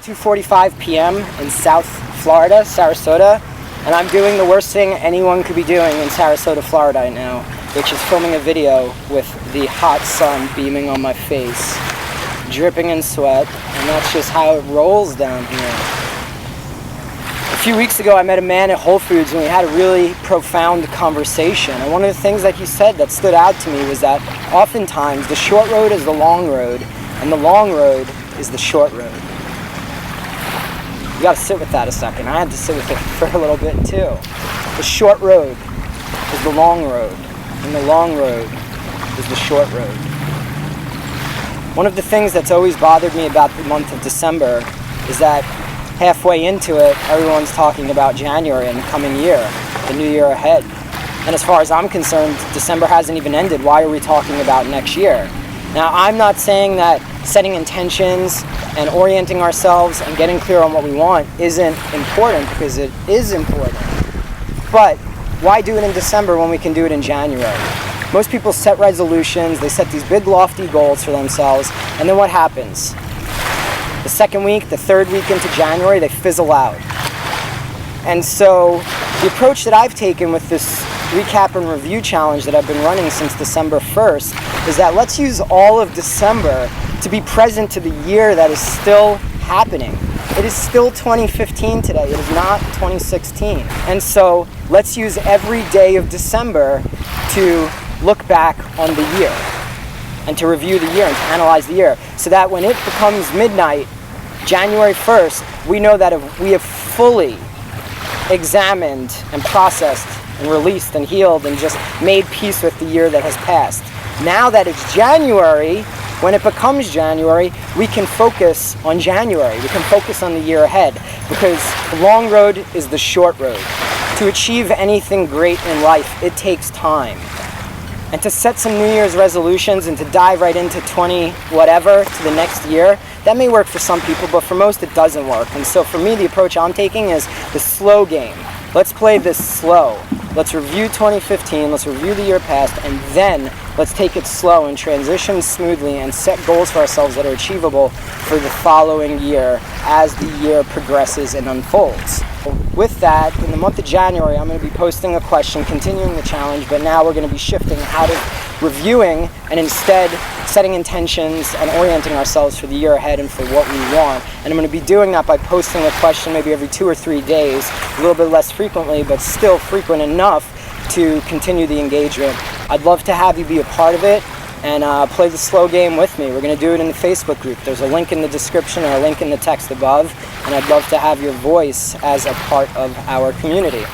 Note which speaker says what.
Speaker 1: 2:45 p.m. in South Florida, Sarasota, and I'm doing the worst thing anyone could be doing in Sarasota, Florida right now, which is filming a video with the hot sun beaming on my face, dripping in sweat, and that's just how it rolls down here. A few weeks ago, I met a man at Whole Foods and we had a really profound conversation. And one of the things that he said that stood out to me was that oftentimes the short road is the long road, and the long road is the short road. You gotta sit with that a second. I had to sit with it for a little bit too. The short road is the long road, and the long road is the short road. One of the things that's always bothered me about the month of December is that halfway into it, everyone's talking about January and the coming year, the new year ahead. And as far as I'm concerned, December hasn't even ended. Why are we talking about next year? Now, I'm not saying that setting intentions and orienting ourselves and getting clear on what we want isn't important, because it is important. But why do it in December when we can do it in January? Most people set resolutions, they set these big lofty goals for themselves, and then what happens? The second week, the third week into January, they fizzle out. And so the approach that I've taken with this recap and review challenge that I've been running since December 1st is that let's use all of December to be present to the year that is still happening. It is still 2015 today, it is not 2016. And so let's use every day of December to look back on the year and to review the year and to analyze the year, so that when it becomes midnight, January 1st, we know that if we have fully examined and processed and released and healed and just made peace with the year that has passed. Now that it's January, when it becomes January, we can focus on January. We can focus on the year ahead, because the long road is the short road. To achieve anything great in life, it takes time. And to set some New Year's resolutions and to dive right into 20 whatever to the next year, that may work for some people, but for most it doesn't work. And so for me, the approach I'm taking is the slow game. Let's play this slow. Let's review 2015, let's review the year past, and then let's take it slow and transition smoothly and set goals for ourselves that are achievable for the following year as the year progresses and unfolds. With that, in the month of January, I'm going to be posting a question, continuing the challenge, but now we're going to be shifting out of reviewing and instead setting intentions and orienting ourselves for the year ahead and for what we want. And I'm going to be doing that by posting a question maybe every 2 or 3 days, a little bit less frequently, but still frequent enough to continue the engagement. I'd love to have you be a part of it and play the slow game with me. We're going to do it in the Facebook group. There's a link in the description or a link in the text above, and I'd love to have your voice as a part of our community.